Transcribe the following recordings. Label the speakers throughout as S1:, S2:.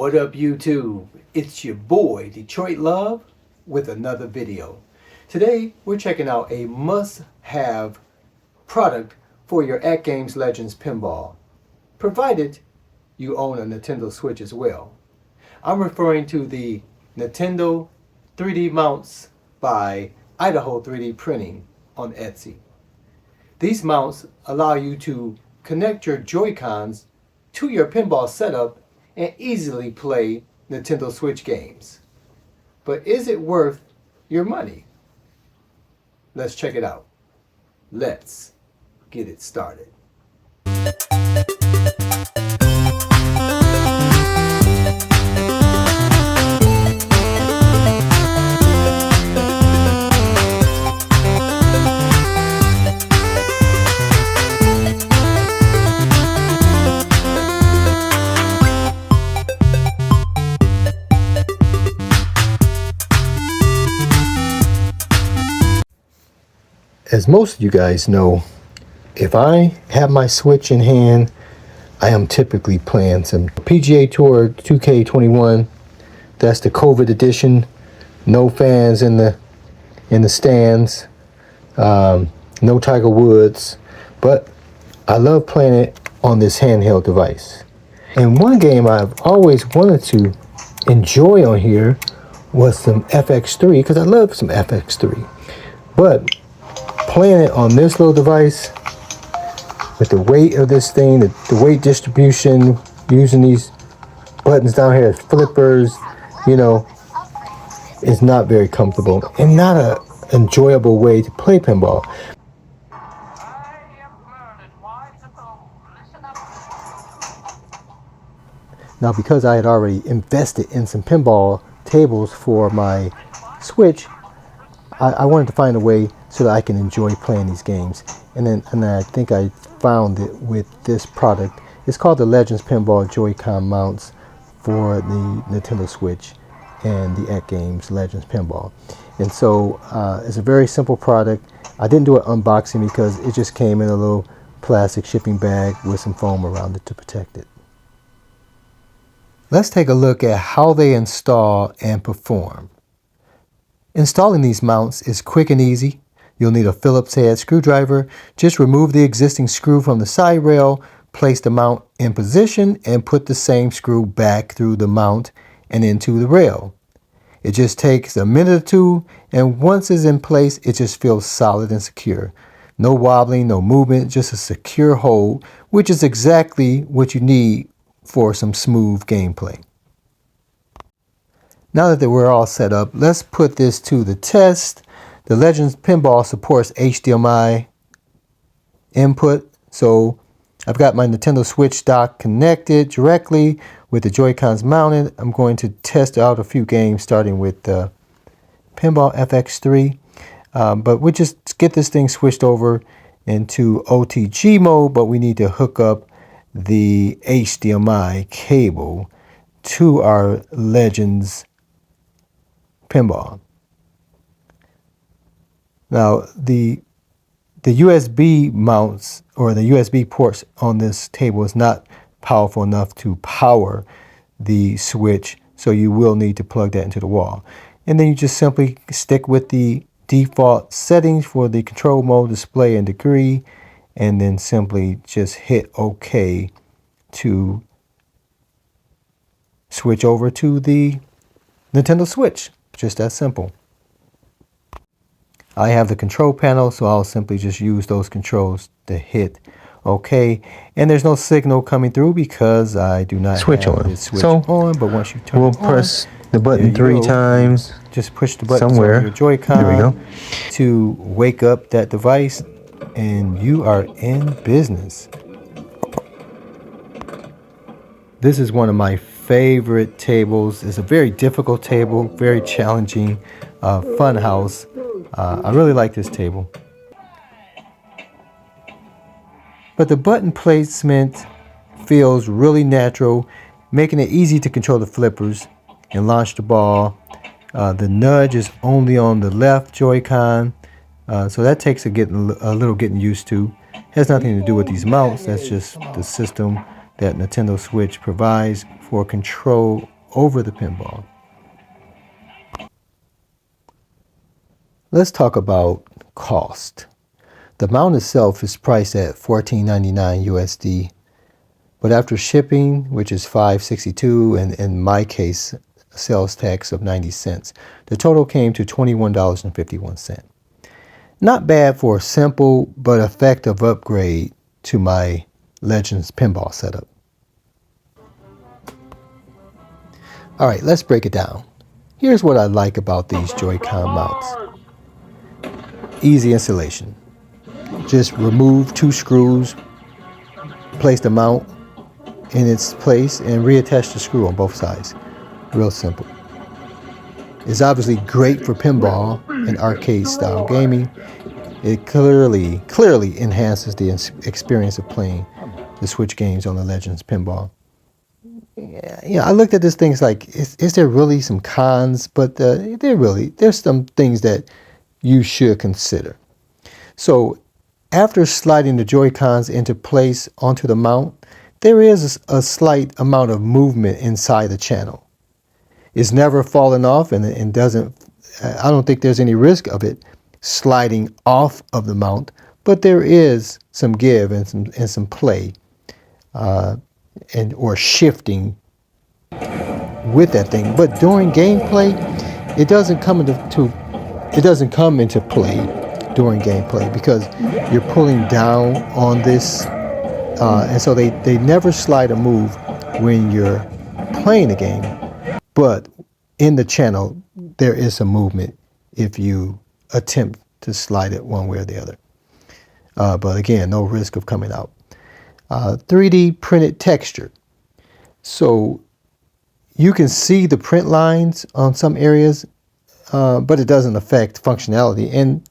S1: What up YouTube? It's your boy Detroit Love with another video. Today we're checking out a must-have product for your AtGames Legends Pinball, provided you own a Nintendo Switch as well. I'm referring to the Nintendo 3D mounts by Idaho 3D Printing on Etsy. These mounts allow you to connect your Joy-Cons to your pinball setup and easily play Nintendo Switch games. But is it worth your money? Let's check it out. Let's get it started. As most of you guys know, if I have my Switch in hand, I am typically playing some PGA Tour 2K21. That's the COVID edition. No fans in the stands. No Tiger Woods. But I love playing it on this handheld device. And one game I've always wanted to enjoy on here was some FX3, because I love some FX3. But playing it on this little device with the weight of this thing, the weight distribution, using these buttons down here as flippers, you know, is not very comfortable and not an enjoyable way to play pinball. Now, because I had already invested in some pinball tables for my Switch, I wanted to find a way so that I can enjoy playing these games. And I think I found it with this product. It's called the Legends Pinball Joy-Con mounts for the Nintendo Switch and the AtGames Legends Pinball. And so it's a very simple product. I didn't do an unboxing because it just came in a little plastic shipping bag with some foam around it to protect it. Let's take a look at how they install and perform. Installing these mounts is quick and easy. You'll need a Phillips head screwdriver. Just remove the existing screw from the side rail, place the mount in position, and put the same screw back through the mount and into the rail. It just takes a minute or two, and once it's in place, it just feels solid and secure. No wobbling, no movement, just a secure hold, which is exactly what you need for some smooth gameplay. Now that we're all set up, let's put this to the test. The Legends Pinball supports HDMI input, so I've got my Nintendo Switch dock connected directly with the Joy-Cons mounted. I'm going to test out a few games, starting with Pinball FX3. But we just get this thing switched over into OTG mode, but we need to hook up the HDMI cable to our Legends Pinball. Now the USB mounts or the USB ports on this table is not powerful enough to power the Switch, so you will need to plug that into the wall. And then you just simply stick with the default settings for the control mode, display, and degree, and then simply just hit OK to switch over to the Nintendo Switch. Just that simple. I have the control panel, so I'll simply just use those controls to hit OK. And there's no signal coming through because I do not have the switch on. But once you turn it on,
S2: press the button 3 times.
S1: Just push the button
S2: somewhere
S1: on your Joy-Con.
S2: There we go.
S1: To wake up that device, and you are in business. This is one of my favorite tables. It's a very difficult table, very challenging, fun house. I really like this table. But the button placement feels really natural, making it easy to control the flippers and launch the ball. The nudge is only on the left Joy-Con, so that takes a little getting used to. Has nothing to do with these mounts. That's just the system that Nintendo Switch provides for control over the pinball. Let's talk about cost. The mount itself is priced at $14.99 USD, but after shipping, which is $5.62, and in my case, sales tax of 90 cents, the total came to $21.51. Not bad for a simple but effective upgrade to my Legends pinball setup. All right, let's break it down. Here's what I like about these Joy-Con mounts. Easy installation. Just remove 2 screws, place the mount in its place, and reattach the screw on both sides. Real simple. It's obviously great for pinball and arcade style gaming. It clearly enhances the experience of playing the Switch games on the Legends pinball. Yeah, I looked at this thing, it's like, is there really some cons? But there's some things that you should consider. So after sliding the Joy-Cons into place onto the mount, there is a slight amount of movement inside the channel. It's never fallen off, and doesn't, I don't think there's any risk of it sliding off of the mount, but there is some give and some play or shifting with that thing. But during gameplay, it doesn't come into play during gameplay, because you're pulling down on this, and so they never slide or move when you're playing the game. But in the channel, there is some movement if you attempt to slide it one way or the other. But again, no risk of coming out. 3D printed texture. So you can see the print lines on some areas, but it doesn't affect functionality. And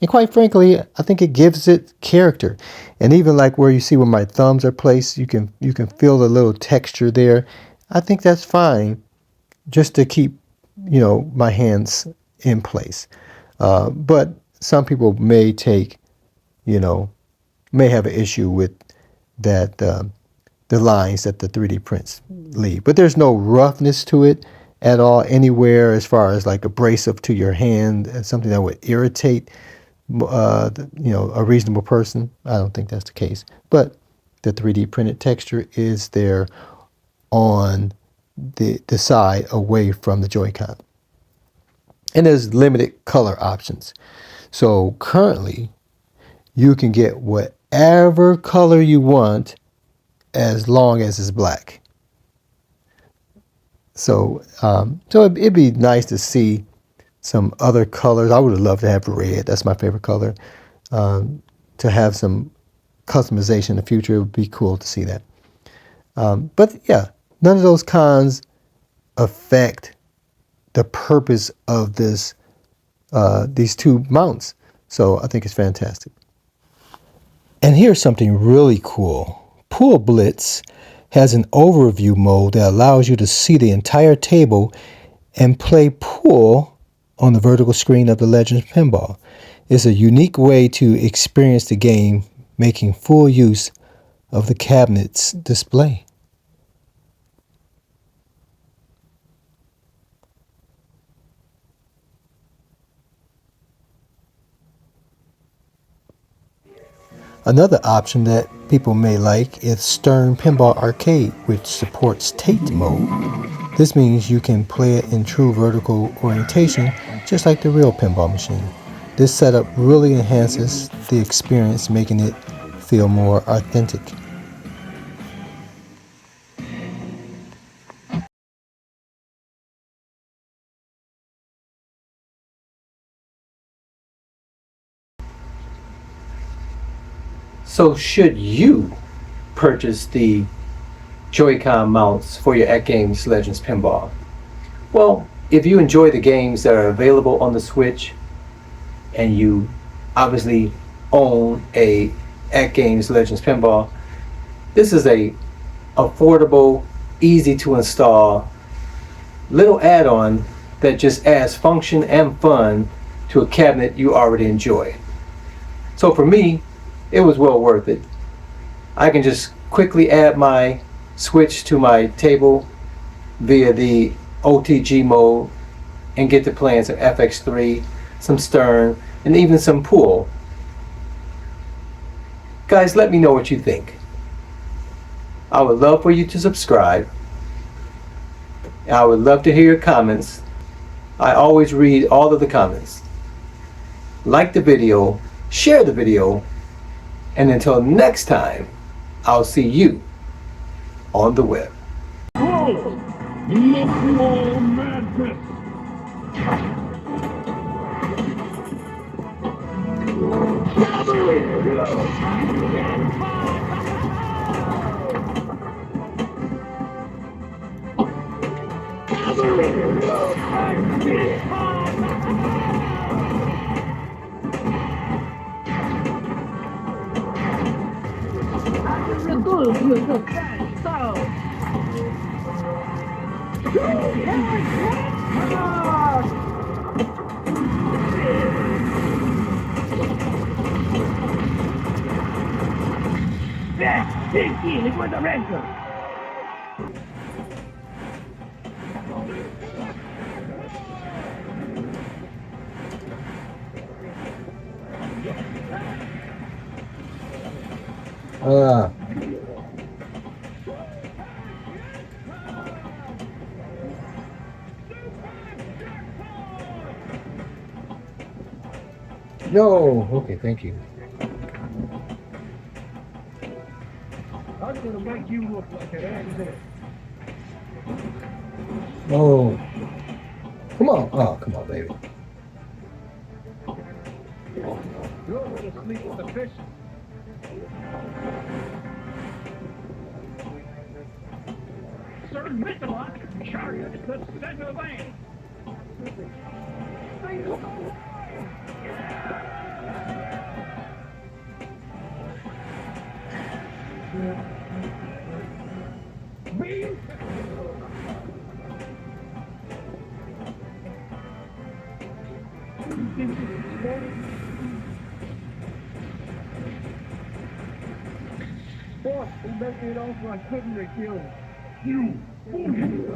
S1: quite frankly, I think it gives it character. And even like where you see where my thumbs are placed, you can feel the little texture there. I think that's fine, just to keep, my hands in place. But some people may have an issue with that, the lines that the 3D prints leave. But there's no roughness to it at all anywhere, as far as like abrasive to your hand, something that would irritate a reasonable person. I don't think that's the case. But the 3D printed texture is there on the side away from the Joy-Con. And there's limited color options. So currently, you can get whatever color you want as long as it's black. So it'd be nice to see some other colors. I would have loved to have red. That's my favorite color. To have some customization in the future, it would be cool to see that. But yeah, none of those cons affect the purpose of these 2 mounts. So I think it's fantastic. And here's something really cool. Pool Blitz has an overview mode that allows you to see the entire table and play pool on the vertical screen of the Legends Pinball. It's a unique way to experience the game, making full use of the cabinet's display. Another option that people may like is Stern Pinball Arcade, which supports Tate mode. This means you can play it in true vertical orientation, just like the real pinball machine. This setup really enhances the experience, making it feel more authentic. So should you purchase the Joy-Con mounts for your AtGames Legends Pinball? Well, if you enjoy the games that are available on the Switch, and you obviously own a AtGames Legends Pinball, this is a affordable, easy to install little add-on that just adds function and fun to a cabinet you already enjoy. So for me, it was well worth it. I can just quickly add my Switch to my table via the OTG mode and get to playing some FX3, some Stern, and even some pool. Guys, let me know what you think. I would love for you to subscribe. I would love to hear your comments. I always read all of the comments. Like the video, share the video, and until next time, I'll see you on the web. No. Okay, thank you.
S3: I'm gonna make you look like an accident.
S1: Oh. Come on. Oh, come on, baby.
S3: You're gonna sleep with the fish. Sir Michelot, charge the center lane. Beam. Boss, he made it over. I couldn't have killed him. You fool!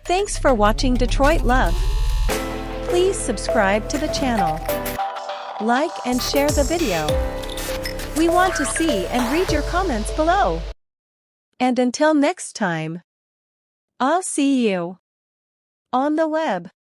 S4: Thanks for watching Detroit Love. Please subscribe to the channel. Like and share the video. We want to see and read your comments below. And until next time, I'll see you on the web.